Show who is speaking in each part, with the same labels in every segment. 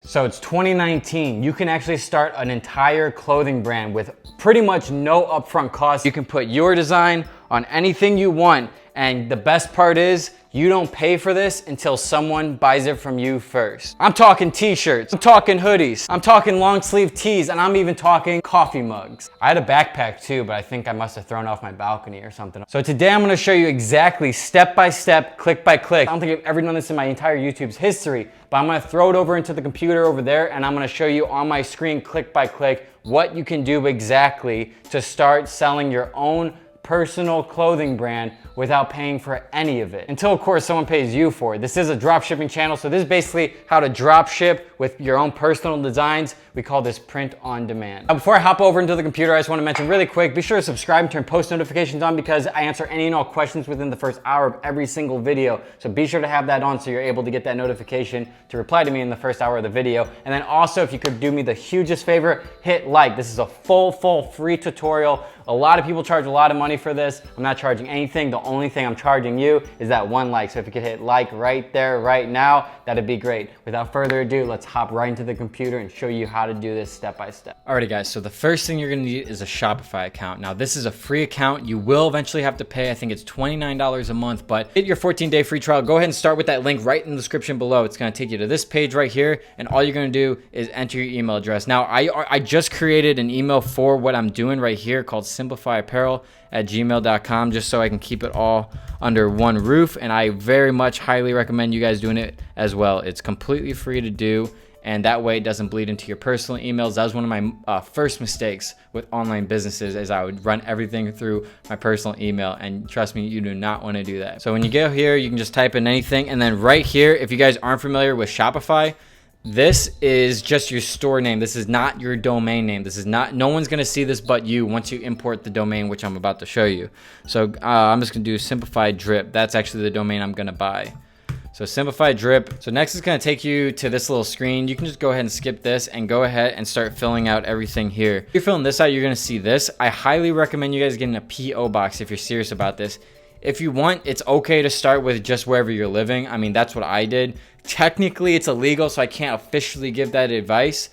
Speaker 1: So it's 2019. You can actually start an entire clothing brand with pretty much no upfront cost. You can put your design on anything you want. And the best part is you don't pay for this until someone buys it from you first. I'm talking t-shirts, I'm talking hoodies, I'm talking long sleeve tees, and I'm even talking coffee mugs. I had a backpack too, but I think I must have thrown off my balcony or something. So today I'm gonna show you exactly step by step, click by click. I don't think I've ever done this in my entire YouTube's history, but I'm gonna throw it over into the computer over there and I'm gonna show you on my screen, click by click, what you can do exactly to start selling your own personal clothing brand without paying for any of it. Until of course someone pays you for it. This is a dropshipping channel, so this is basically how to drop ship with your own personal designs. We call this print on demand. Now, before I hop over into the computer, I just want to mention really quick, be sure to subscribe and turn post notifications on because I answer any and all questions within the first hour of every single video. So be sure to have that on so you're able to get that notification to reply to me in the first hour of the video. And then also, if you could do me the hugest favor, hit like. This is a full free tutorial. A lot of people charge a lot of money for this. I'm not charging anything. The only thing I'm charging you is that one like. So if you could hit like right there, right now, that'd be great. Without further ado, let's hop right into the computer and show you how to do this step by step. Alrighty guys, so the first thing you're gonna need is a Shopify account. Now this is a free account. You will eventually have to pay, I think it's $29 a month, but get your 14-day free trial. Go ahead and start with that link right in the description below. It's gonna take you to this page right here, and all you're gonna do is enter your email address. Now I just created an email for what I'm doing right here called simplifyapparel@gmail.com, just so I can keep it all under one roof, and I very much highly recommend you guys doing it as well. It's completely free to do, and that way it doesn't bleed into your personal emails. That was one of my first mistakes with online businesses, is I would run everything through my personal email, and trust me, you do not want to do that. So when you go here, you can just type in anything, and then right here, if you guys aren't familiar with Shopify, this is just your store name. This is not your domain name. This is not, no one's gonna see this but you once you import the domain, which I'm about to show you. So I'm just gonna do Simplified Drip. That's actually the domain I'm gonna buy. So Simplified Drip. So next it's gonna take you to this little screen. You can just go ahead and skip this and go ahead and start filling out everything here. If you're filling this out, you're gonna see this. I highly recommend you guys getting a PO box if you're serious about this. If you want, it's okay to start with just wherever you're living. I mean, that's what I did. Technically, it's illegal, so I can't officially give that advice.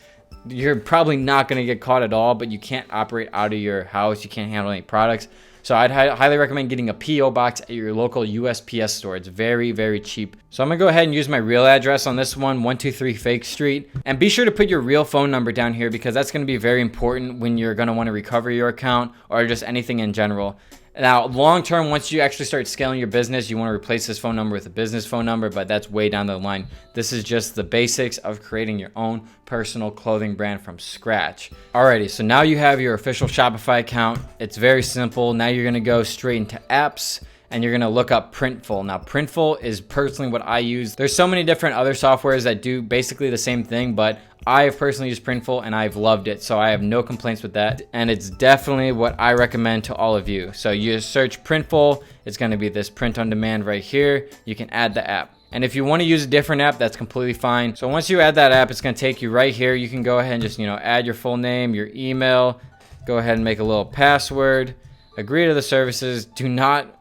Speaker 1: You're probably not going to get caught at all, but you can't operate out of your house. You can't handle any products. So I'd highly recommend getting a PO box at your local USPS store. It's very, very cheap. So I'm gonna go ahead and use my real address on this one, 123 Fake Street. And be sure to put your real phone number down here because that's gonna be very important when you're gonna wanna recover your account or just anything in general. Now, long term, once you actually start scaling your business, you want to replace this phone number with a business phone number, but that's way down the line. This is just the basics of creating your own personal clothing brand from scratch. Alrighty, so now you have your official Shopify account. It's very simple. Now you're going to go straight into apps, and you're gonna look up Printful. Now, Printful is personally what I use. There's so many different other softwares that do basically the same thing, but I have personally used Printful and I've loved it, so I have no complaints with that. And it's definitely what I recommend to all of you. So you search Printful, it's gonna be this print on demand right here. You can add the app. And if you want to use a different app, that's completely fine. So once you add that app, it's gonna take you right here. You can go ahead and just, add your full name, your email, go ahead and make a little password, agree to the services. Do not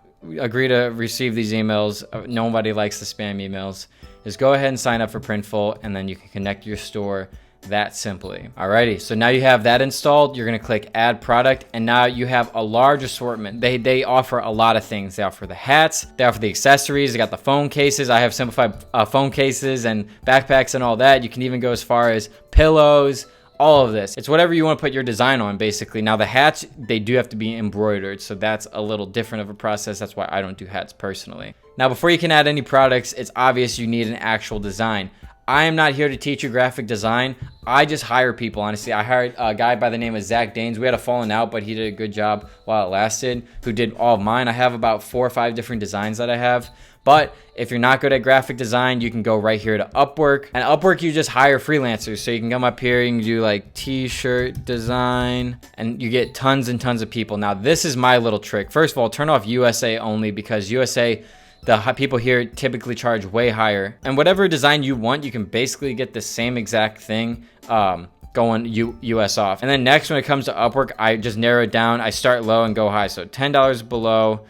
Speaker 1: agree to receive these emails. Nobody likes the spam emails. Just go ahead and sign up for Printful, and then you can connect your store that simply. Alrighty, so now you have that installed. You're gonna click add product, and now you have a large assortment. They offer a lot of things. They offer the hats, they offer the accessories, they got the phone cases. I have simplified phone cases and backpacks and all that. You can even go as far as pillows, all of this. It's whatever you want to put your design on, basically. Now the hats, they do have to be embroidered, so that's a little different of a process. That's why I don't do hats personally. Now, before you can add any products, it's obvious you need an actual design. I am not here to teach you graphic design. I just hire people, honestly. I hired a guy by the name of Zach Danes. We had a falling out, but he did a good job while it lasted, who did all of mine. I have about 4 or 5 different designs that I have. But if you're not good at graphic design, you can go right here to Upwork. And Upwork, you just hire freelancers. So you can come up here, you can do like t-shirt design, and you get tons and tons of people. Now, this is my little trick. First of all, turn off USA only, because USA, the people here typically charge way higher. And whatever design you want, you can basically get the same exact thing going US off. And then next, when it comes to Upwork, I just narrow it down. I start low and go high. So $10 below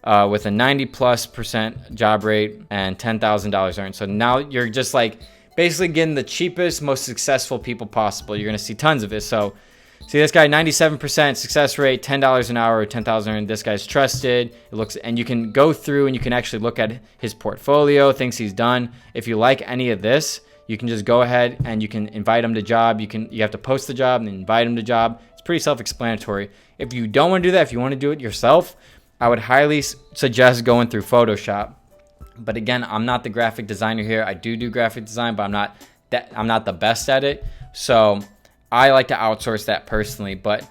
Speaker 1: with a 90+% job rate and $10,000 earned. So now you're just like basically getting the cheapest, most successful people possible. You're going to see tons of it. So see this guy, 97% success rate, $10 an hour, 10,000. This guy's trusted. It looks, and you can go through and you can actually look at his portfolio, things he's done. If you like any of this, you can just go ahead and you can invite him to job. You have to post the job and invite him to job. It's pretty self-explanatory. If you don't want to do that, if you want to do it yourself, I would highly suggest going through Photoshop. But again, I'm not the graphic designer here. I do graphic design, but I'm not the best at it. So I like to outsource that personally. But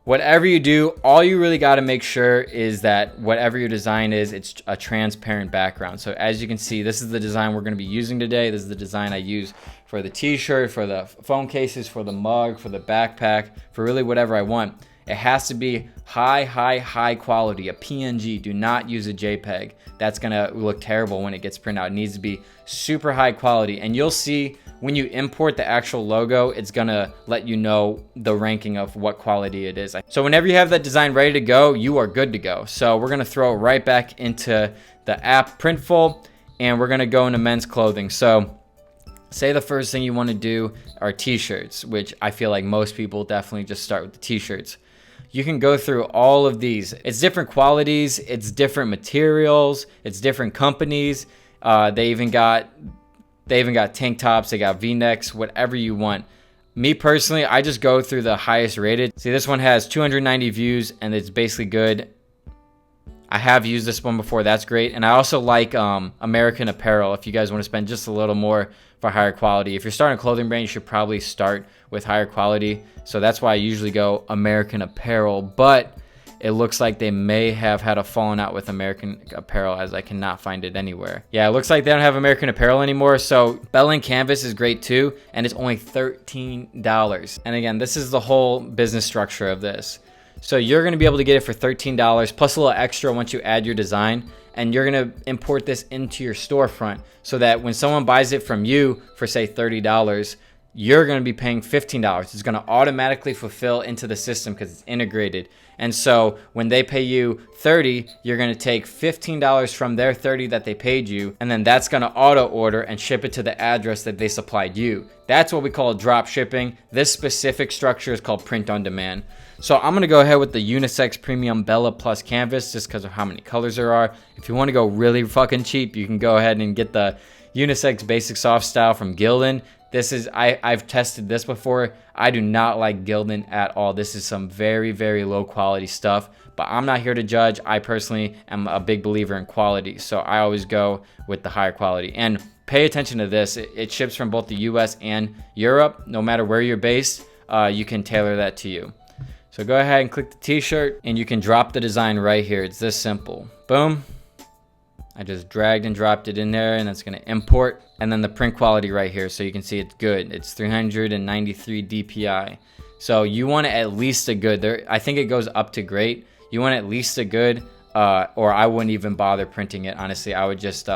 Speaker 1: whatever you do, all you really got to make sure is that whatever your design is, it's a transparent background. So as you can see, this is the design we're going to be using today. This is the design I use for the t-shirt, for the phone cases, for the mug, for the backpack, for really whatever I want. It has to be high quality, a PNG. Do not use a JPEG. That's going to look terrible when it gets printed out. It needs to be super high quality. And you'll see when you import the actual logo, it's going to let you know the ranking of what quality it is. So whenever you have that design ready to go, you are good to go. So we're going to throw it right back into the app Printful, and we're going to go into men's clothing. So say the first thing you want to do are t-shirts, which I feel like most people definitely just start with the t-shirts. You can go through all of these. It's different qualities, it's different materials, it's different companies. They even got tank tops, they got V-necks, whatever you want. Me personally, I just go through the highest rated. See, this one has 290 views and it's basically good. I have used this one before, that's great. And I also like American Apparel if you guys want to spend just a little more for higher quality. If you're starting a clothing brand, you should probably start with higher quality. So that's why I usually go American Apparel, but it looks like they may have had a falling out with American Apparel as I cannot find it anywhere. Yeah, it looks like they don't have American Apparel anymore. So Bell & Canvas is great too, and it's only $13. And again, this is the whole business structure of this. So you're going to be able to get it for $13 plus a little extra once you add your design, and you're going to import this into your storefront so that when someone buys it from you for say $30, you're going to be paying $15. It's going to automatically fulfill into the system because it's integrated. And so when they pay you $30, you're going to take $15 from their $30 that they paid you, and then that's going to auto order and ship it to the address that they supplied you. That's what we call drop shipping. This specific structure is called print on demand. So I'm going to go ahead with the unisex premium Bella Plus canvas just because of how many colors there are. If you want to go really fucking cheap, you can go ahead and get the unisex basic soft style from Gildan. This is, I've tested this before. I do not like Gildan at all. This is some very low quality stuff, but I'm not here to judge. I personally am a big believer in quality, so I always go with the higher quality. And pay attention to this. It ships from both the US and Europe. No matter where you're based, you can tailor that to you. So go ahead and click the t-shirt and you can drop the design right here. It's this simple. Boom. I just dragged and dropped it in there, and that's going to import. And then the print quality right here, so you can see it's good. It's 393 DPI. So you want at least a good. I think it goes up to great. You want at least a good, or I wouldn't even bother printing it. Honestly, I would just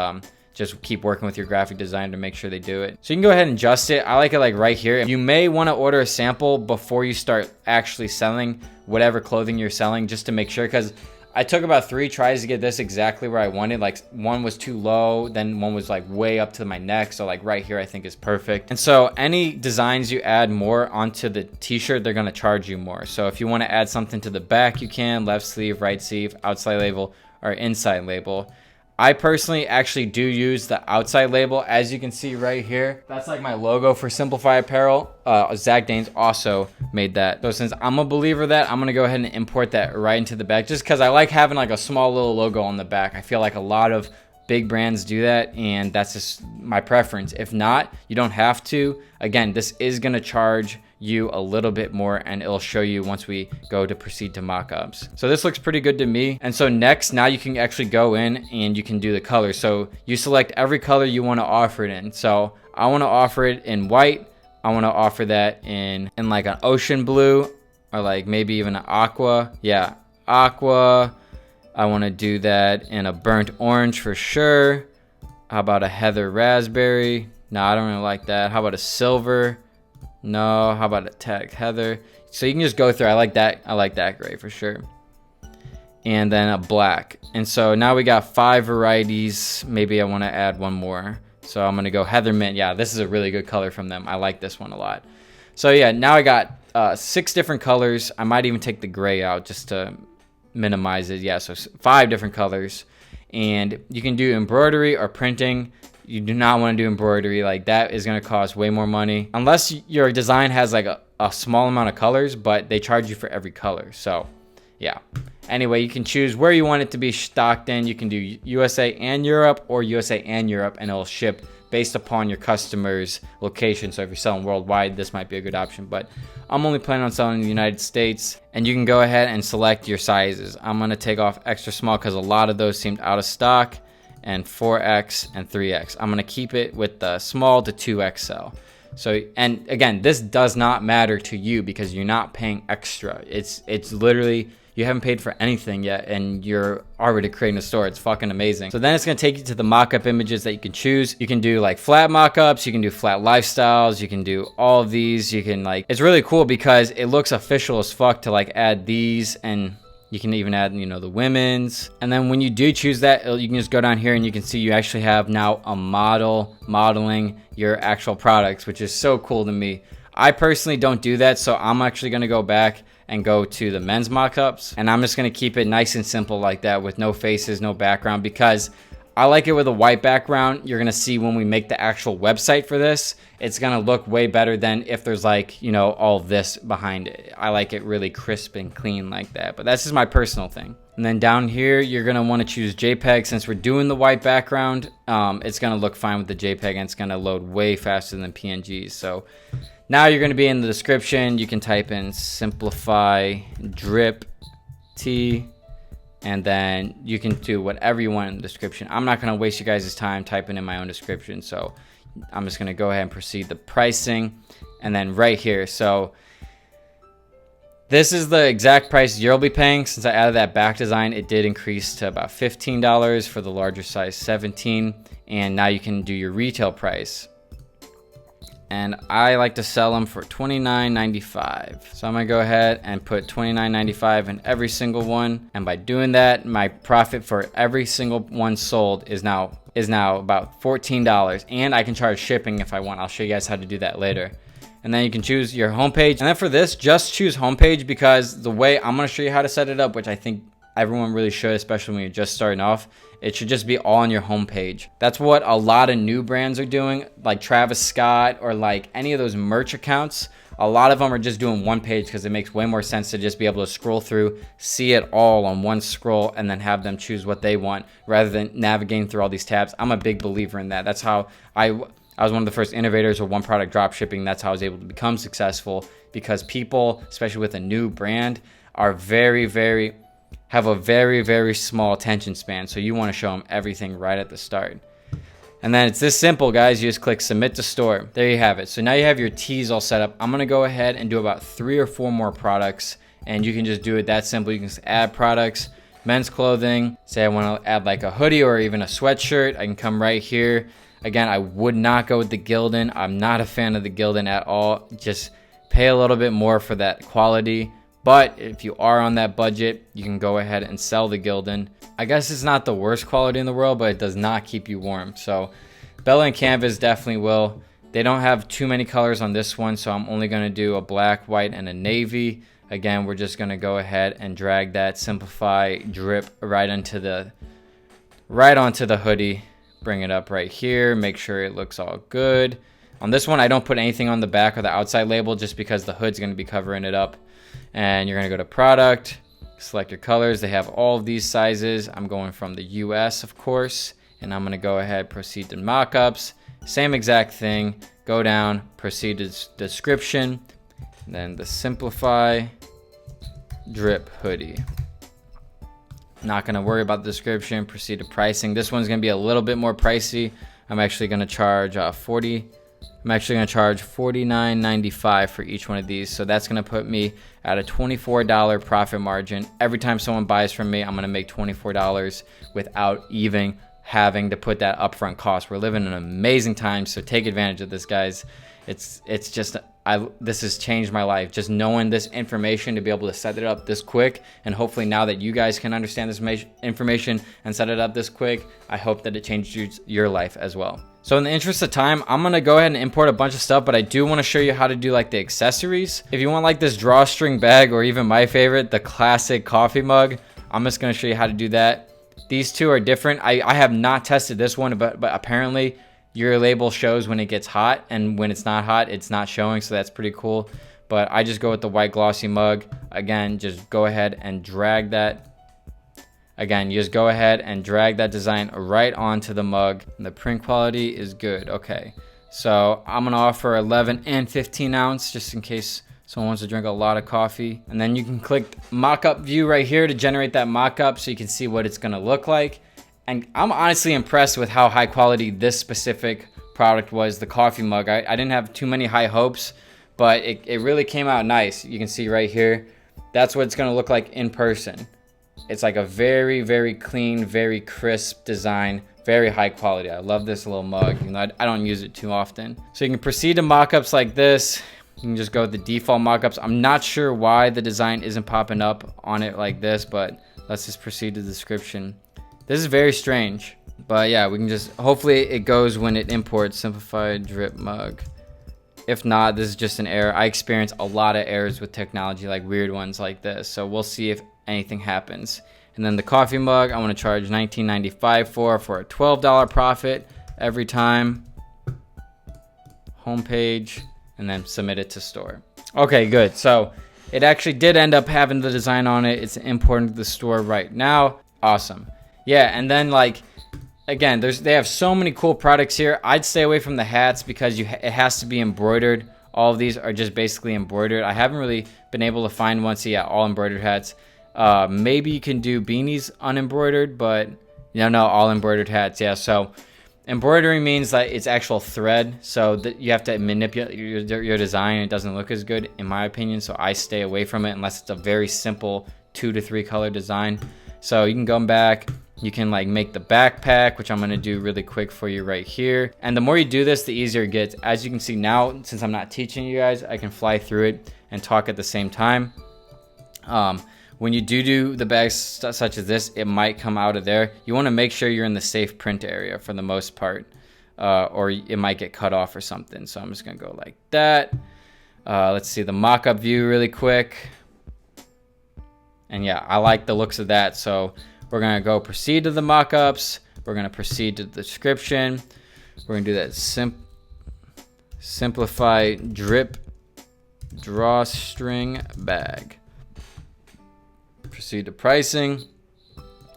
Speaker 1: keep working with your graphic designer to make sure they do it. So you can go ahead and adjust it. I like it like right here. You may want to order a sample before you start actually selling whatever clothing you're selling, just to make sure, because I took about 3 tries to get this exactly where I wanted. Like one was too low, then one was like way up to my neck. So like right here, I think is perfect. And so any designs you add more onto the t-shirt, they're going to charge you more. So if you want to add something to the back, you can. Left sleeve, right sleeve, outside label, or inside label. I personally actually do use the outside label, as you can see right here. That's like my logo for Simplify Apparel. Zach Danes also made that. So since I'm a believer of that, I'm gonna go ahead and import that right into the back, just because I like having like a small little logo on the back. I feel like a lot of big brands do that, and that's just my preference. If not, you don't have to. Again, this is gonna charge you a little bit more, and it'll show you once we go to proceed to mockups. So this looks pretty good to me. And so next, now you can actually go in and you can do the color. So you select every color you want to offer it in. So I want to offer it in white. I want to offer that in like an ocean blue, or like maybe even an aqua. Yeah, aqua. I want to do that in a burnt orange for sure. How about a heather raspberry? No, I don't really like that. How about a silver? No. How about a tech heather? So you can just go through. I like that gray for sure. And then a black. And so now we got 5 varieties. Maybe I want to add one more. So I'm going to go Heather Mint. Yeah, this is a really good color from them. I like this one a lot. So yeah, now I got 6 different colors. I might even take the gray out just to minimize it. Yeah, so 5 different colors. And you can do embroidery or printing. You do not want to do embroidery. Like, that is going to cost way more money. Unless your design has like a small amount of colors, but they charge you for every color. So yeah. Anyway, you can choose where you want it to be stocked in. You can do USA and Europe, or USA and Europe, and it'll ship based upon your customer's location. So if you're selling worldwide, this might be a good option, but I'm only planning on selling in the United States. And you can go ahead and select your sizes. I'm going to take off extra small because a lot of those seemed out of stock, and 4X and 3X. I'm going to keep it with the small to 2XL. So, and again, this does not matter to you because you're not paying extra. It's literally, you haven't paid for anything yet and you're already creating a store. It's fucking amazing. So then it's going to take you to the mock-up images that you can choose. You can do like flat mock-ups, you can do flat lifestyles, you can do all of these. You can like, it's really cool because it looks official as fuck to like add these, and you can even add, you know, the women's. And then when you do choose that, you can just go down here and you can see you actually have now a model modeling your actual products, which is so cool to me. I personally don't do that, so I'm actually going to go back and go to the men's mock-ups, and I'm just going to keep it nice and simple like that with no faces, no background, because I like it with a white background. You're going to see when we make the actual website for this, it's going to look way better than if there's like, you know, all this behind it. I like it really crisp and clean like that, but that's just my personal thing. And then down here, you're going to want to choose JPEG. Since we're doing the white background, it's going to look fine with the JPEG, and it's going to load way faster than PNGs. So now you're going to be in the description. You can type in simplify drip T, and then you can do whatever you want in the description. I'm not going to waste you guys' time typing in my own description, so I'm just going to go ahead and proceed the pricing. And then right here, so this is the exact price you'll be paying. Since I added that back design, it did increase to about $15 for the larger size, $17, and now you can do your retail price. And I like to sell them for $29.95. So I'm gonna go ahead and put $29.95 in every single one. And by doing that, my profit for every single one sold is now about $14. And I can charge shipping if I want. I'll show you guys how to do that later. And then you can choose your homepage. And then for this, just choose homepage, because the way I'm gonna show you how to set it up, which I think everyone really should, especially when you're just starting off, it should just be all on your homepage. That's what a lot of new brands are doing, like Travis Scott or like any of those merch accounts. A lot of them are just doing one page because it makes way more sense to just be able to scroll through, see it all on one scroll, and then have them choose what they want rather than navigating through all these tabs. I'm a big believer in that. That's how I was one of the first innovators of one product dropshipping. That's how I was able to become successful, because people, especially with a new brand, are have a very small attention span. So you want to show them everything right at the start. And then it's this simple, guys. You just click submit to store. There you have it. So now you have your teas all set up. I'm going to go ahead and do about 3 or 4 more products, and you can just do it that simple. You can just add products, men's clothing. Say I want to add like a hoodie or even a sweatshirt. I can come right here. Again, I would not go with the Gildan. I'm not a fan of the Gildan at all. Just pay a little bit more for that quality. But if you are on that budget, you can go ahead and sell the Gildan. I guess it's not the worst quality in the world, but it does not keep you warm. So Bella and Canvas definitely will. They don't have too many colors on this one, so I'm only going to do a black, white, and a navy. Again, we're just going to go ahead and drag that Simplify drip right onto the hoodie. Bring it up right here. Make sure it looks all good. On this one, I don't put anything on the back or the outside label just because the hood's going to be covering it up. And you're going to go to product, select your colors. They have all of these sizes. I'm going from the US, of course, and I'm going to go ahead, proceed to mockups. Same exact thing. Go down, proceed to description, then the Simplify drip hoodie. Not going to worry about the description. Proceed to pricing. This one's going to be a little bit more pricey. I'm actually going to charge $49.95 for each one of these. So that's going to put me at a $24 profit margin. Every time someone buys from me, I'm going to make $24 without even having to put that upfront cost. We're living in amazing times, so take advantage of this, guys. It's just this has changed my life, just knowing this information, to be able to set it up this quick. And hopefully now that you guys can understand this information and set it up this quick, I hope that it changes your life as well. So in the interest of time, I'm gonna go ahead and import a bunch of stuff, but I do want to show you how to do like the accessories. If you want like this drawstring bag, or even my favorite, the classic coffee mug, I'm just gonna show you how to do that. These two are different. I have not tested this one, but apparently your label shows when it gets hot, and when it's not hot, it's not showing, so that's pretty cool. But I just go with the white glossy mug. Again, just go ahead and drag that. Again, you just go ahead and drag that design right onto the mug. The print quality is good. Okay, so I'm gonna offer 11 and 15 ounce, just in case someone wants to drink a lot of coffee. And then you can click mock-up view right here to generate that mock-up, so you can see what it's gonna look like. And I'm honestly impressed with how high quality this specific product was, the coffee mug. I didn't have too many high hopes, but it really came out nice. You can see right here, that's what it's gonna look like in person. It's like a very, very clean, very crisp design, very high quality. I love this little mug, even though I don't use it too often. So you can proceed to mock-ups like this. You can just go with the default mock-ups. I'm not sure why the design isn't popping up on it like this, but let's just proceed to the description. This is very strange, but yeah, we can just, hopefully it goes when it imports simplified drip mug. If not, this is just an error. I experience a lot of errors with technology, like weird ones like this. So we'll see if anything happens. And then the coffee mug, I want to charge $19.95 for a $12 profit every time. Homepage, and then submit it to store. Okay, good. So it actually did end up having the design on it. It's imported to the store right now. Awesome. Yeah, and then like, again, they have so many cool products here. I'd stay away from the hats because it has to be embroidered. All of these are just basically embroidered. I haven't really been able to find one. So yeah, all embroidered hats. Maybe you can do beanies unembroidered, but no, all embroidered hats. Yeah, so embroidery means that it's actual thread, so that you have to manipulate your design, and it doesn't look as good in my opinion. So I stay away from it unless it's a very simple 2 to 3 color design. So you can go back. You can like make the backpack, which I'm gonna do really quick for you right here. And the more you do this, the easier it gets. As you can see now, since I'm not teaching you guys, I can fly through it and talk at the same time. When you do the bags such as this, it might come out of there. You wanna make sure you're in the safe print area for the most part, or it might get cut off or something. So I'm just gonna go like that. Let's see the mock-up view really quick. And yeah, I like the looks of that. So we're gonna go proceed to the mock-ups. We're gonna proceed to the description. We're gonna do that simplify drip drawstring bag. Proceed to pricing.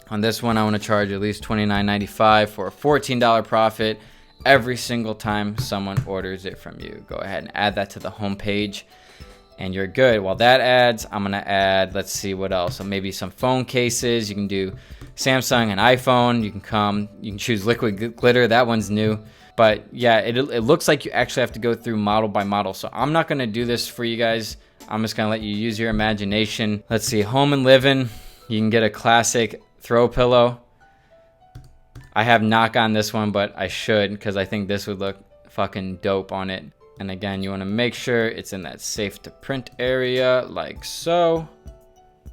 Speaker 1: On this one, I want to charge at least $29.95 for a $14 profit every single time someone orders it from you. Go ahead and add that to the home page, and you're good. While that adds, I'm gonna add, let's see what else. So maybe some phone cases. You can do Samsung and iPhone. You can choose liquid glitter. That one's new. But yeah, it looks like you actually have to go through model by model. So I'm not gonna do this for you guys. I'm just gonna let you use your imagination. Let's see, home and living. You can get a classic throw pillow. I have not gotten this one, but I should, because I think this would look fucking dope on it. And again, you want to make sure it's in that safe to print area, like so.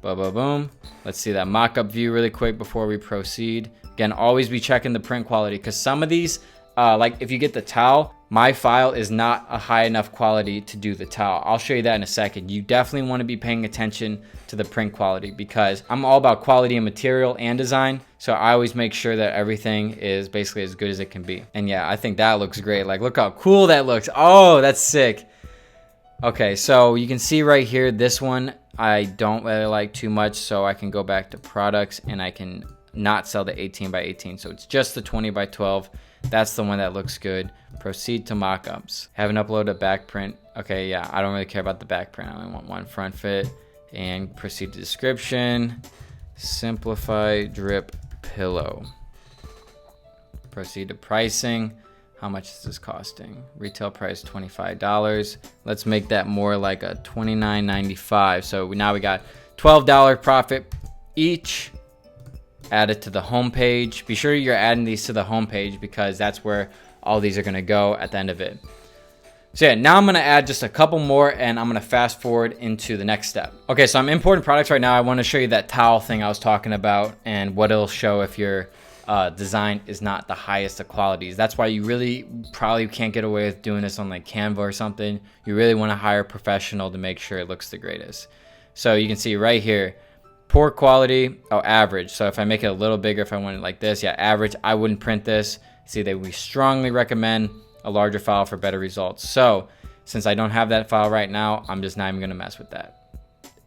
Speaker 1: Boom. Let's see that mock-up view really quick before we proceed. Again, always be checking the print quality, because some of these, like if you get the towel, my file is not a high enough quality to do the towel. I'll show you that in a second. You definitely want to be paying attention to the print quality, because I'm all about quality and material and design. So I always make sure that everything is basically as good as it can be. And yeah, I think that looks great. Like, look how cool that looks. Oh, that's sick. Okay, so you can see right here, this one I don't really like too much. So I can go back to products and I can not sell the 18 by 18. So it's just the 20 by 12. That's the one that looks good. Proceed to mockups. Haven't uploaded a back print. Okay, yeah, I don't really care about the back print. I only want one front fit. And proceed to description. Simplify drip pillow. Proceed to pricing. How much is this costing? Retail price $25. Let's make that more like a $29.95. So now we got $12 profit each. Add it to the home page. Be sure you're adding these to the home page, because that's where all these are going to go at the end of it. So yeah, now I'm gonna add just a couple more and I'm gonna fast forward into the next step. Okay, so I'm importing products right now. I wanna show you that towel thing I was talking about and what it'll show if your design is not the highest of qualities. That's why you really probably can't get away with doing this on like Canva or something. You really wanna hire a professional to make sure it looks the greatest. So you can see right here, poor quality, average. So if I make it a little bigger, if I want it like this, yeah, average, I wouldn't print this. See, we strongly recommend a larger file for better results. So since I don't have that file right now, I'm just not even gonna mess with that.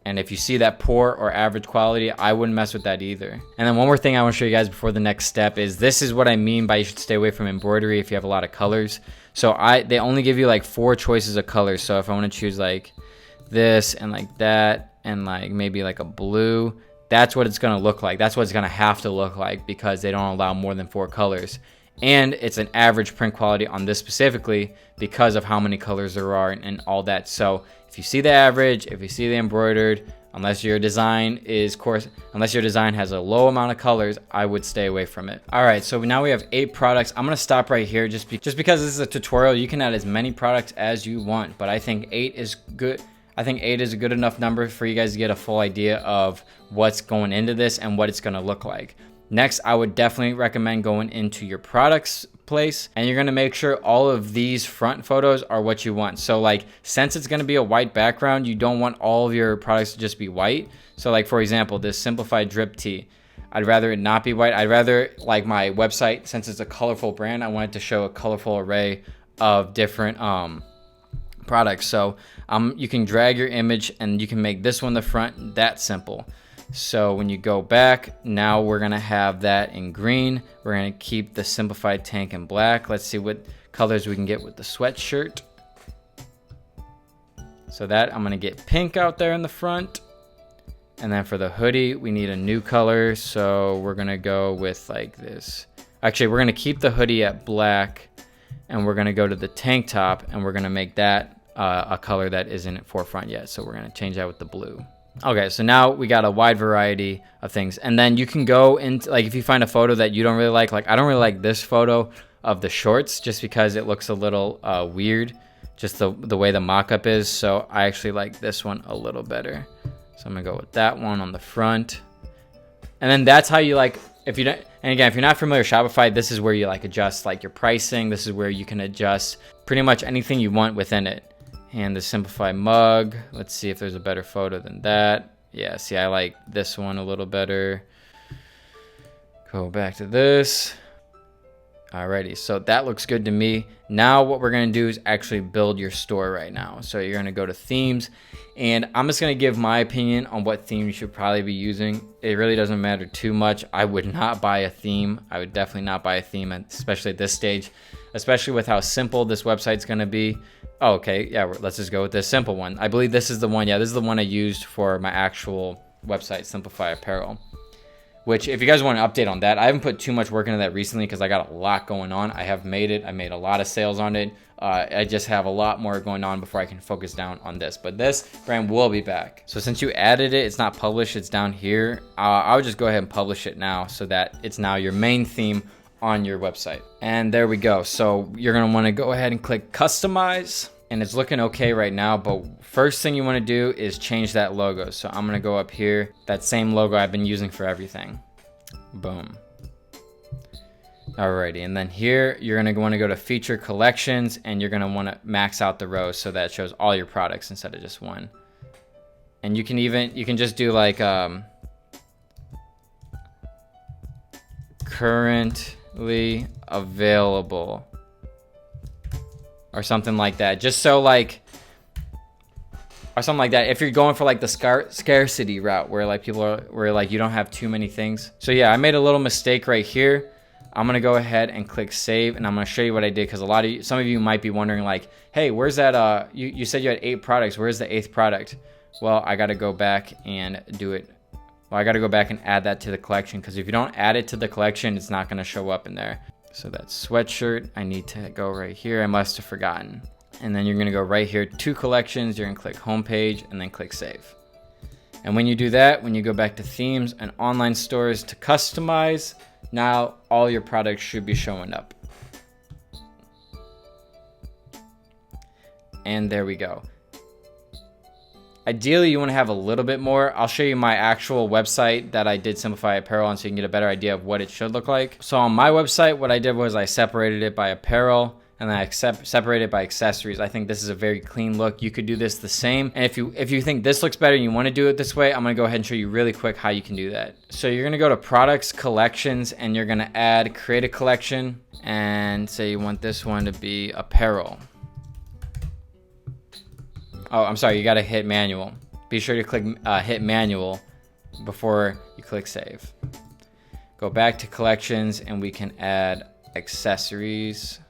Speaker 1: And if you see that poor or average quality, I wouldn't mess with that either. And then one more thing I wanna show you guys before the next step is this is what I mean by you should stay away from embroidery if you have a lot of colors. So they only give you like 4 choices of colors. So if I wanna choose like this and like that and like maybe like a blue, that's what it's gonna look like. That's what it's gonna have to look like because they don't allow more than 4 colors. And it's an average print quality on this specifically because of how many colors there are and all that. So if you see the average, if you see the embroidered, unless your design has a low amount of colors, I would stay away from it. All right, so now we have 8 products. I'm gonna stop right here just because this is a tutorial. You can add as many products as you want, but I think 8 is good. I think 8 is a good enough number for you guys to get a full idea of what's going into this and what it's gonna look like. Next, I would definitely recommend going into your products place and you're gonna make sure all of these front photos are what you want. So like, since it's gonna be a white background, you don't want all of your products to just be white. So like, for example, this simplified drip tee, I'd rather it not be white. I'd rather, like my website, since it's a colorful brand, I want it to show a colorful array of different products. So you can drag your image and you can make this one the front, that simple. So when you go back, now we're gonna have that in green. We're gonna keep the simplified tank in black. Let's see what colors we can get with the sweatshirt. So that I'm gonna get pink out there in the front. And then for the hoodie, we need a new color. So we're gonna go with like this. Actually, we're gonna keep the hoodie at black and we're gonna go to the tank top and we're gonna make that a color that isn't at forefront yet. So we're gonna change that with the blue. Okay, so now we got a wide variety of things. And then you can go into, like, if you find a photo that you don't really like I don't really like this photo of the shorts just because it looks a little weird, just the way the mock-up is. So I actually like this one a little better. So I'm gonna go with that one on the front. And then that's how you if you don't, and again, if you're not familiar with Shopify, this is where you adjust your pricing. This is where you can adjust pretty much anything you want within it. And the simplified mug, let's see if there's a better photo than that. Yeah, see, I like this one a little better. Go back to this. Alrighty, so that looks good to me. Now what we're gonna do is actually build your store right now. So you're gonna go to themes, and I'm just gonna give my opinion on what theme you should probably be using. It really doesn't matter too much. I would not buy a theme. I would definitely not buy a theme, especially at this stage, especially with how simple this website's gonna be. Oh, okay, yeah, let's just go with this simple one. I believe this is the one. Yeah, this is the one I used for my actual website, Simplify Apparel. Which, if you guys want an update on that, I haven't put too much work into that recently because I got a lot going on. I have made it. I made a lot of sales on it. I just have a lot more going on before I can focus down on this. But this brand will be back. So since you added it, it's not published. It's down here. I would just go ahead and publish it now so that it's now your main theme on your website. And there we go. So you're going to want to go ahead and click Customize. And it's looking okay right now, but first thing you want to do is change that logo. So I'm gonna go up here, that same logo I've been using for everything. Boom. Alrighty, and then here you're gonna want to go to Feature Collections, and you're gonna want to max out the rows so that it shows all your products instead of just one. And you can just do currently available. Or something like that, just so or something like that. If you're going for the scarcity route where you don't have too many things. So yeah, I made a little mistake right here. I'm gonna go ahead and click save, and I'm gonna show you what I did because some of you might be wondering hey, where's that? You said you had 8 products. Where's the 8th product? Well, I gotta go back and do it. Well, I gotta go back and add that to the collection because if you don't add it to the collection, it's not gonna show up in there. So that sweatshirt, I need to go right here. I must have forgotten. And then you're gonna go right here to collections. You're gonna click homepage and then click save. And when you do that, when you go back to themes and online stores to customize, now all your products should be showing up. And there we go. Ideally, you want to have a little bit more. I'll show you my actual website that I did simplify apparel on so you can get a better idea of what it should look like. So on my website, what I did was I separated it by apparel and then I separated it by accessories. I think this is a very clean look. You could do this the same. And if you think this looks better and you want to do it this way, I'm going to go ahead and show you really quick how you can do that. So you're going to go to products, collections, and you're going to add create a collection and say you want this one to be apparel. Oh, I'm sorry, you gotta hit manual. Be sure to click hit manual before you click save. Go back to collections and we can add accessories.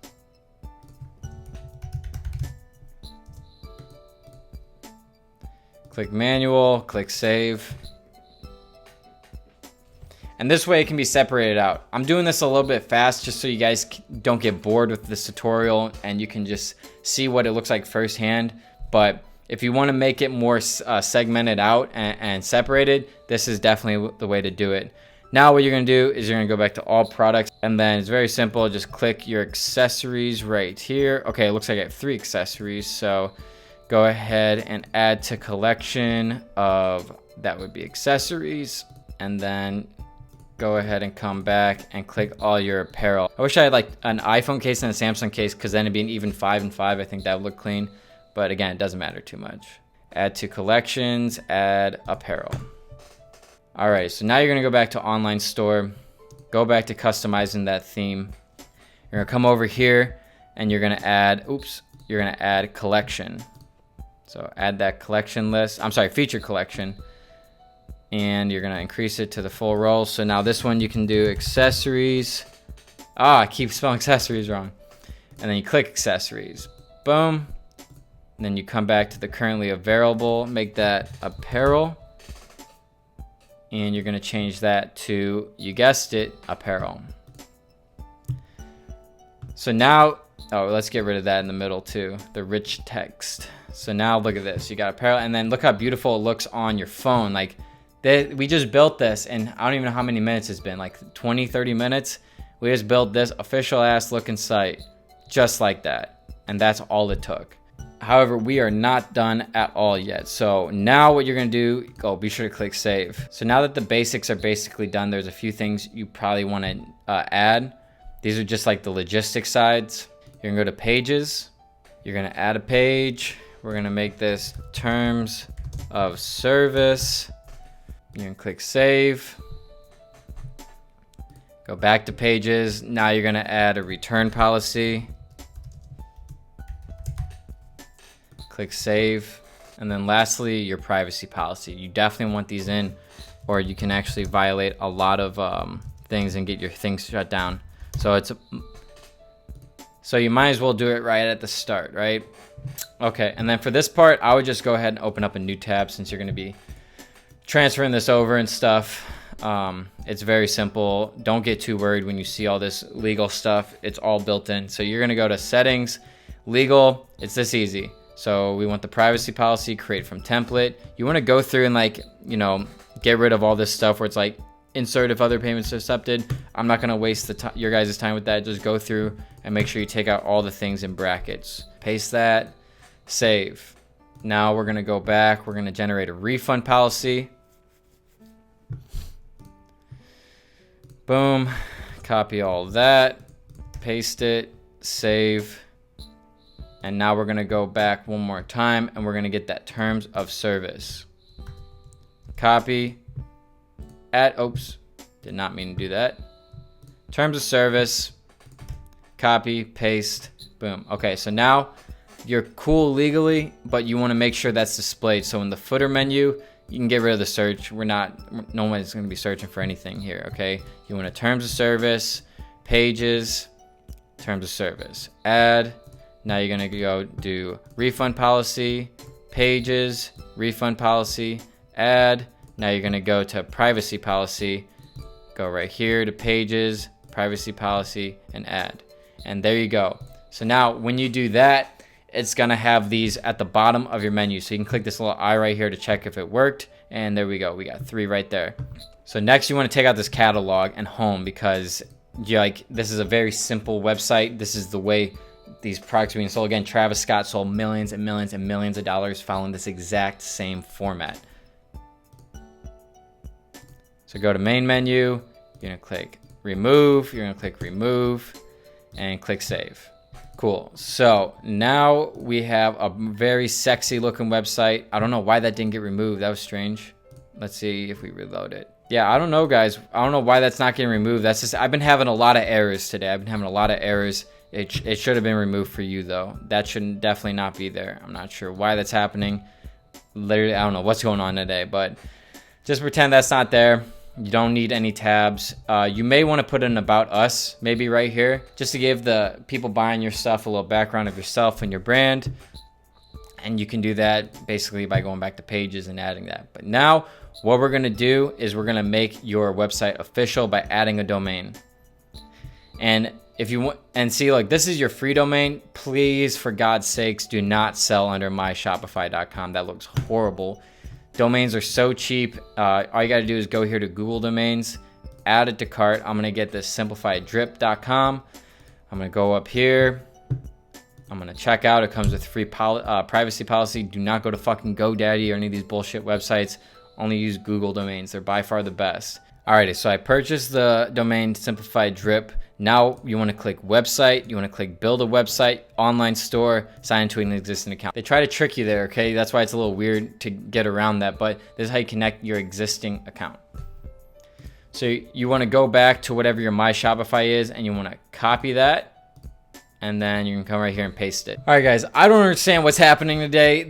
Speaker 1: Click manual, click save. And this way it can be separated out. I'm doing this a little bit fast just so you guys don't get bored with this tutorial and you can just see what it looks like firsthand. But if you want to make it more segmented out and separated, this is definitely the way to do it. Now what you're going to do is you're going to go back to all products and then it's very simple. Just click your accessories right here. Okay, it looks like I have 3 accessories. So go ahead and add to collection of, that would be accessories. And then go ahead and come back and click all your apparel. I wish I had like an iPhone case and a Samsung case because then it'd be an even 5 and 5. I think that would look clean. But again, it doesn't matter too much. Add to collections, add apparel. All right, so now you're gonna go back to online store, go back to customizing that theme. You're gonna come over here and you're gonna add, you're gonna add collection. So add that collection list, feature collection. And you're gonna increase it to the full row. So now this one you can do accessories. I keep spelling accessories wrong. And then you click accessories, boom. And then you come back to the currently available, make that apparel. And you're gonna change that to, you guessed it, apparel. So now, let's get rid of that in the middle too, the rich text. So now look at this, you got apparel, and then look how beautiful it looks on your phone. Like, we just built this, and I don't even know how many minutes it's been, like 20, 30 minutes. We just built this official ass looking site, just like that. And that's all it took. However, we are not done at all yet. So now what you're gonna do, be sure to click save. So now that the basics are basically done, there's a few things you probably wanna add. These are just like the logistics sides. You're gonna go to pages. You're gonna add a page. We're gonna make this terms of service. You're gonna click save. Go back to pages. Now you're gonna add a return policy. Click save. And then lastly, your privacy policy. You definitely want these in or you can actually violate a lot of things and get your things shut down. So you might as well do it right at the start, right? Okay, and then for this part, I would just go ahead and open up a new tab since you're gonna be transferring this over and stuff. It's very simple. Don't get too worried when you see all this legal stuff. It's all built in. So you're gonna go to settings, legal, it's this easy. So we want the privacy policy, create from template. You wanna go through and get rid of all this stuff where it's like, insert if other payments are accepted. I'm not gonna waste your guys' time with that. Just go through and make sure you take out all the things in brackets. Paste that, save. Now we're gonna go back, we're gonna generate a refund policy. Boom, copy all of that, paste it, save. And now we're gonna go back one more time and we're gonna get that terms of service. Copy, did not mean to do that. Terms of service, copy, paste, boom. Okay, so now you're cool legally, but you wanna make sure that's displayed. So in the footer menu, you can get rid of the search. No one's gonna be searching for anything here, okay? You want a terms of service, pages, terms of service, add. Now you're gonna go do refund policy, pages, refund policy, add. Now you're gonna go to privacy policy, go right here to pages, privacy policy, and add. And there you go. So now when you do that, it's gonna have these at the bottom of your menu. So you can click this little eye right here to check if it worked. And there we go, we got 3 right there. So next you wanna take out this catalog and home because this is a very simple website. This is the way these products being sold. Again, Travis Scott sold millions and millions and millions of dollars following this exact same format. So go to main menu, you're gonna click remove, you're gonna click remove, and click save. Cool. So now we have a very sexy looking website. I don't know why that didn't get removed. That was strange. Let's see if we reload it. Yeah, I don't know, guys. I don't know why that's not getting removed. That's just, I've been having a lot of errors today. I've been having a lot of errors. It should have been removed for you, though. That should definitely not be there. I'm not sure why that's happening. Literally, I don't know what's going on today, but just pretend that's not there. You don't need any tabs. You may want to put in About Us, maybe right here, just to give the people buying your stuff a little background of yourself and your brand. And you can do that basically by going back to pages and adding that. But now what we're going to do is we're going to make your website official by adding a domain. And if you want, and see, like, this is your free domain. Please, for God's sakes, do not sell under myshopify.com. That looks horrible. Domains are so cheap. All you got to do is go here to Google Domains, add it to cart. I'm going to get this simplifieddrip.com. I'm going to go up here. I'm going to check out. It comes with free privacy policy. Do not go to fucking GoDaddy or any of these bullshit websites. Only use Google Domains. They're by far the best. Alrighty, so I purchased the domain Simplified Drip. Now you want to click website. You want to click build a website, online store, sign into an existing account. They try to trick you there, okay? That's why it's a little weird to get around that, but this is how you connect your existing account. So you want to go back to whatever your My Shopify is, and you want to copy that, and then you can come right here and paste it. All right, guys, I don't understand what's happening today.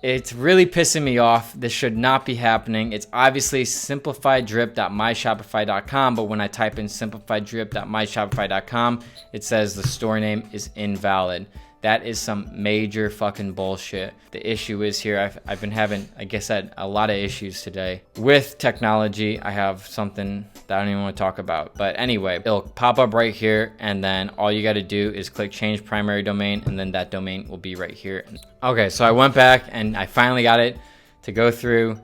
Speaker 1: It's really pissing me off. This should not be happening. It's obviously simplifieddrip.myshopify.com, but when I type in simplifieddrip.myshopify.com, it says the store name is invalid. That is some major fucking bullshit. The issue is here, I've been having, like I said, a lot of issues today with technology. I have something that I don't even want to talk about. But anyway, it'll pop up right here, and then all you got to do is click change primary domain, and then that domain will be right here. Okay, so I went back and I finally got it to go through.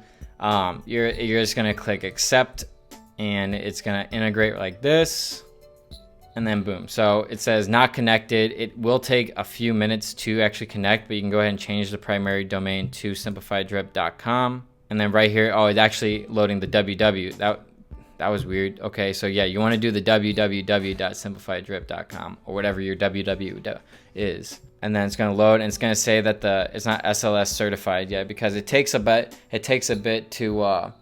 Speaker 1: You're just gonna click accept, and it's gonna integrate like this. And then boom. So it says not connected. It will take a few minutes to actually connect, but you can go ahead and change the primary domain to simplifieddrip.com. And then right here, oh, it's actually loading the www. That was weird. Okay, so yeah, you want to do the www.simplifieddrip.com or whatever your www is. And then it's going to load, and it's going to say that it's not SLS certified yet, because it takes a bit to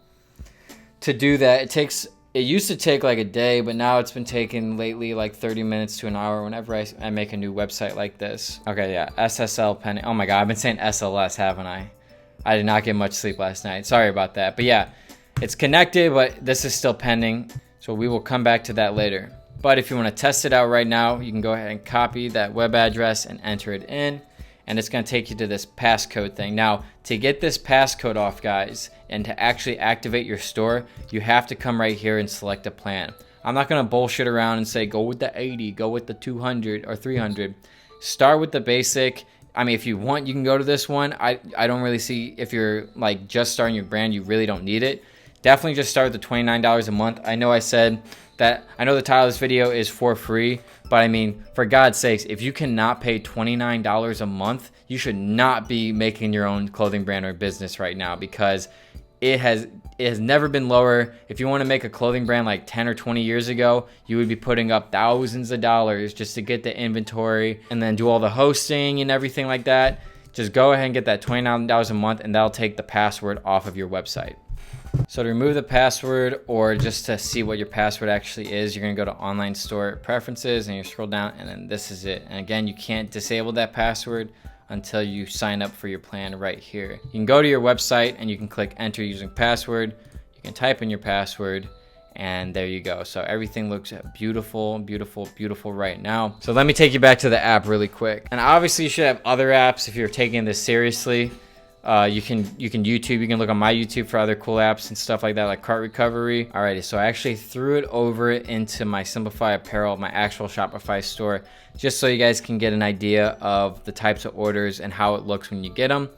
Speaker 1: do that. It used to take like a day, but now it's been taking lately like 30 minutes to an hour whenever I make a new website like this. Okay, yeah, SSL pending. Oh my God, I've been saying SLS, haven't I? I did not get much sleep last night. Sorry about that. But yeah, it's connected, but this is still pending. So we will come back to that later. But if you want to test it out right now, you can go ahead and copy that web address and enter it in. And it's going to take you to this passcode thing. Now, to get this passcode off, guys, and to actually activate your store, you have to come right here and select a plan. I'm not going to bullshit around and say, go with the 80, go with the 200 or 300. Start with the basic. I mean, if you want, you can go to this one. I don't really see, if you're like just starting your brand, you really don't need it. Definitely just start with the $29 a month. I know I said that, I know the title of this video is for free, but I mean, for God's sakes, if you cannot pay $29 a month, you should not be making your own clothing brand or business right now, because it has never been lower. If you want to make a clothing brand like 10 or 20 years ago, you would be putting up thousands of dollars just to get the inventory and then do all the hosting and everything like that. Just go ahead and get that $29 a month, and that'll take the password off of your website. So to remove the password, or just to see what your password actually is, you're going to go to online store preferences, and you scroll down, and then this is it. And again, you can't disable that password until you sign up for your plan right here. You can go to your website and you can click enter using password. You can type in your password, and there you go. So everything looks beautiful, beautiful, beautiful right now. So let me take you back to the app really quick. And obviously you should have other apps if you're taking this seriously. You can YouTube, you can look on my YouTube for other cool apps and stuff like that, like cart recovery. Alrighty, so I actually threw it over into my Simplify Apparel, my actual Shopify store, just so you guys can get an idea of the types of orders and how it looks when you get them.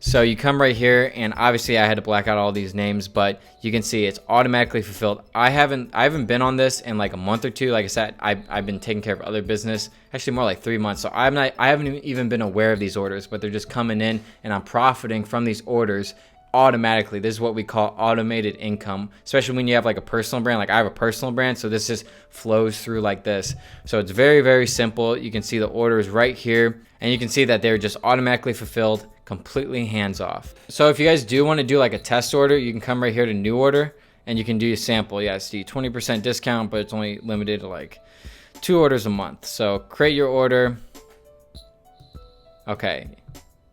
Speaker 1: So you come right here, and obviously I had to black out all these names, but you can see it's automatically fulfilled. I haven't been on this in like a month or two. Like I said, I've been taking care of other business, actually more like 3 months. So I haven't even been aware of these orders, but they're just coming in, and I'm profiting from these orders automatically. This is what we call automated income, especially when you have like a personal brand. Like I have a personal brand, so this just flows through like this. So it's very, very simple. You can see the orders right here, and you can see that they're just automatically fulfilled, completely hands off. So if you guys do want to do like a test order, you can come right here to new order, and you can do a sample. Yeah, see 20% discount, but it's only limited to like 2 orders a month. So create your order. Okay.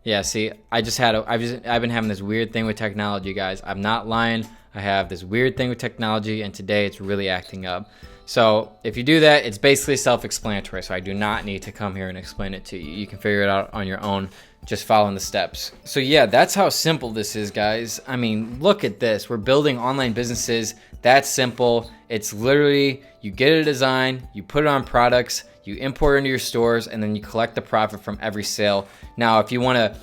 Speaker 1: Yeah, see, I've been having this weird thing with technology, guys. I'm not lying. I have this weird thing with technology, and today it's really acting up. So if you do that, it's basically self-explanatory. So I do not need to come here and explain it to you. You can figure it out on your own, just following the steps. So yeah, that's how simple this is, guys. I mean, look at this. We're building online businesses. That's simple. It's literally, you get a design, you put it on products, you import it into your stores, and then you collect the profit from every sale. Now, if you want to,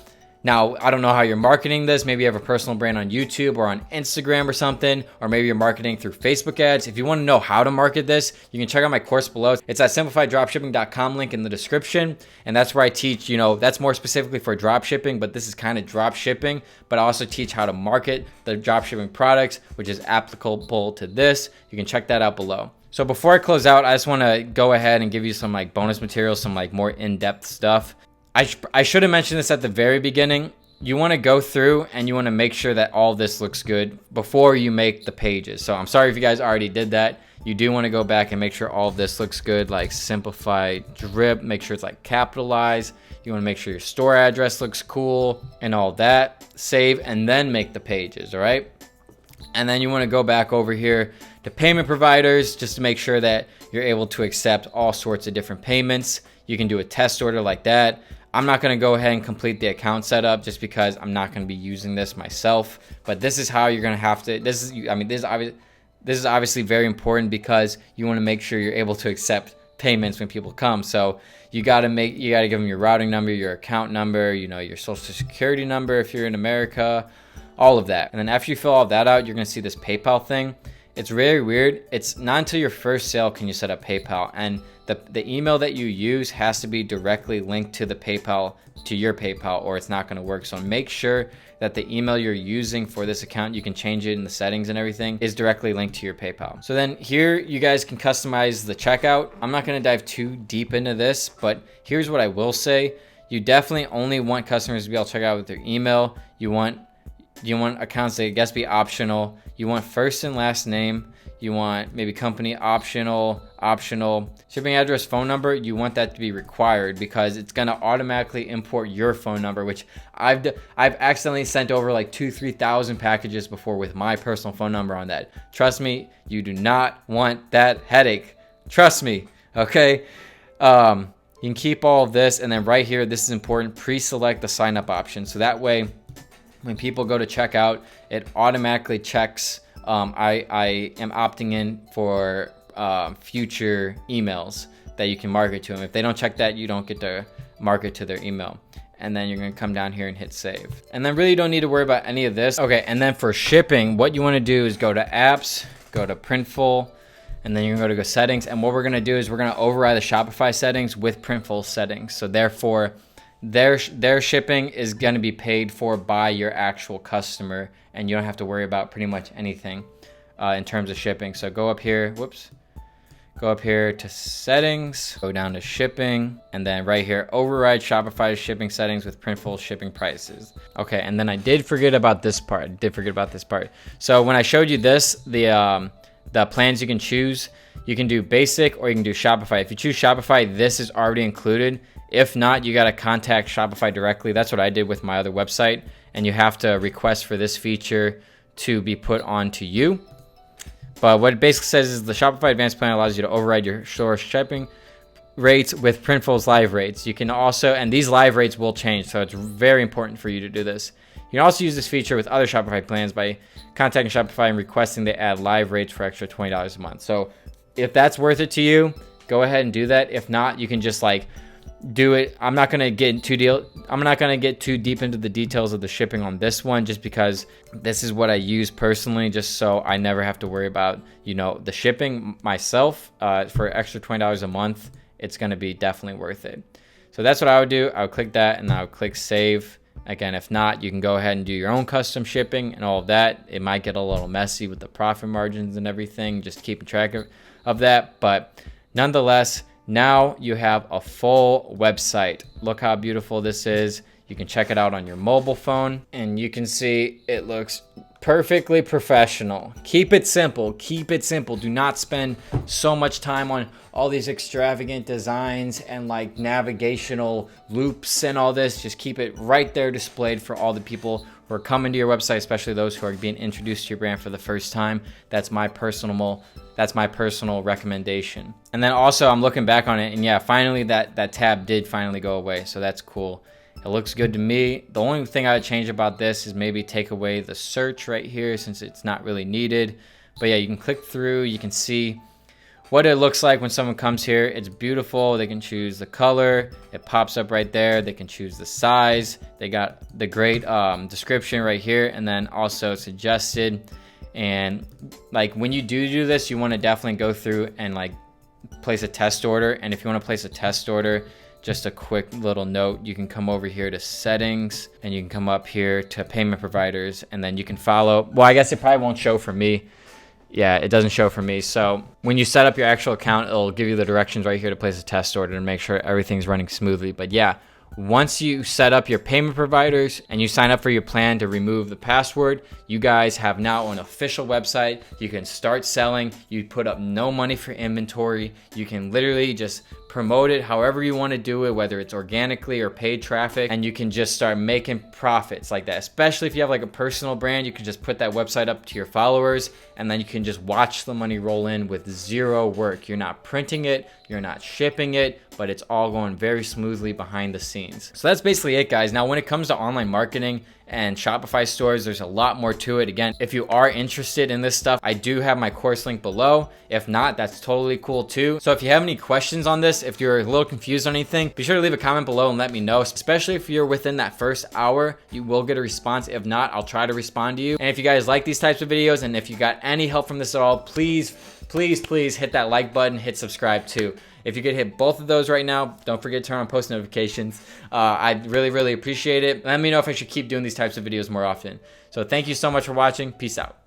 Speaker 1: I don't know how you're marketing this. Maybe you have a personal brand on YouTube or on Instagram or something, or maybe you're marketing through Facebook ads. If you want to know how to market this, you can check out my course below. It's at simplifiedropshipping.com, link in the description. And that's where I teach, that's more specifically for dropshipping, but this is kind of drop shipping, but I also teach how to market the dropshipping products, which is applicable to this. You can check that out below. So before I close out, I just want to go ahead and give you some like bonus material, some like more in-depth stuff. I should have mentioned this at the very beginning. You want to go through and you want to make sure that all this looks good before you make the pages. So I'm sorry if you guys already did that. You do want to go back and make sure all of this looks good, like simplify drip, make sure it's like capitalized. You want to make sure your store address looks cool and all that. Save and then make the pages, all right? And then you want to go back over here to payment providers just to make sure that you're able to accept all sorts of different payments. You can do a test order like that. I'm not going to go ahead and complete the account setup just because I'm not going to be using this myself. But this is how you're going to have to. This is obviously very important because you want to make sure you're able to accept payments when people come. So you got to give them your routing number, your account number, your social security number if you're in America, all of that. And then after you fill all that out, you're going to see this PayPal thing. It's very weird. It's not until your first sale can you set up PayPal, and the email that you use has to be directly linked to your PayPal, or it's not going to work. So make sure that the email you're using for this account, you can change it in the settings and everything, is directly linked to your PayPal. So then here you guys can customize the checkout. I'm not going to dive too deep into this, but here's what I will say. You definitely only want customers to be able to check out with their email. You want accounts that I guess be optional. You want first and last name. You want maybe company optional, shipping address, phone number. You want that to be required because it's going to automatically import your phone number, which I've accidentally sent over like 2,000-3,000 packages before with my personal phone number on that. Trust me, you do not want that headache. Trust me. Okay. You can keep all of this, and then right here, this is important. Pre-select the sign up option. So that way, when people go to checkout, it automatically checks. I am opting in for future emails that you can market to them. If they don't check that, you don't get to market to their email. And then you're going to come down here and hit save. And then really you don't need to worry about any of this. Okay, and then for shipping, what you want to do is go to apps, go to printful, and then you're going to go to settings. And what we're going to do is we're going to override the Shopify settings with printful settings. So therefore, their shipping is going to be paid for by your actual customer, and you don't have to worry about pretty much anything in terms of shipping. So go up here, go up here to settings, go down to shipping, and then right here, override Shopify shipping settings with printful shipping prices. Okay, and then I did forget about this part. So when I showed you this, the plans you can choose, you can do basic or you can do Shopify. If you choose Shopify, this is already included. If not, you got to contact Shopify directly. That's what I did with my other website. And you have to request for this feature to be put onto you. But what it basically says is the Shopify Advanced Plan allows you to override your store shipping rates with Printful's live rates. You can also, and these live rates will change. So it's very important for you to do this. You can also use this feature with other Shopify plans by contacting Shopify and requesting they add live rates for extra $20 a month. So if that's worth it to you, go ahead and do that. If not, you can just do it. I'm not gonna get too deep into the details of the shipping on this one, just because this is what I use personally, just so I never have to worry about, you know, the shipping myself. For extra $20 a month, it's gonna be definitely worth it. So that's what I would do. I would click that and I would click save. Again, if not, you can go ahead and do your own custom shipping and all of that. It might get a little messy with the profit margins and everything, just keeping track of that. But nonetheless, now you have a full website. Look how beautiful this is. You can check it out on your mobile phone and you can see it looks perfectly professional. Keep it simple. Keep it simple. Do not spend so much time on all these extravagant designs and like navigational loops and all this. Just keep it right there displayed for all the people who are coming to your website, especially those who are being introduced to your brand for the first time. That's my personal recommendation. And then also I'm looking back on it, and yeah, finally that tab did finally go away. So that's cool. It looks good to me. The only thing I would change about this is maybe take away the search right here, since it's not really needed. But yeah, you can click through, you can see what it looks like when someone comes here. It's beautiful. They can choose the color. It pops up right there. They can choose the size. They got the great description right here, and then also suggested. And like when you do this, you want to definitely go through and like place a test order. And if you want to place a test order, just a quick little note, you can come over here to settings and you can come up here to payment providers, and then you can follow. Well, I guess it probably won't show for me. Yeah, it doesn't show for me. So when you set up your actual account, it'll give you the directions right here to place a test order and make sure everything's running smoothly. But yeah, once you set up your payment providers and you sign up for your plan to remove the password, you guys have now an official website. You can start selling. You put up no money for inventory. You can literally just promote it however you want to do it, whether it's organically or paid traffic, and you can just start making profits like that. Especially if you have like a personal brand, you can just put that website up to your followers, and then you can just watch the money roll in with zero work. You're not printing it, you're not shipping it, but it's all going very smoothly behind the scenes. So that's basically it, guys. Now, when it comes to online marketing and Shopify stores, there's a lot more to it. Again, if you are interested in this stuff, I do have my course link below. If not, that's totally cool too. So if you have any questions on this, if you're a little confused on anything, be sure to leave a comment below and let me know. Especially if you're within that first hour, you will get a response. If not, I'll try to respond to you. And if you guys like these types of videos, and if you got any help from this at all, please hit that like button, hit subscribe too. If you could hit both of those right now, don't forget to turn on post notifications. I'd really appreciate it. Let me know if I should keep doing these types of videos more often. So thank you so much for watching. Peace out.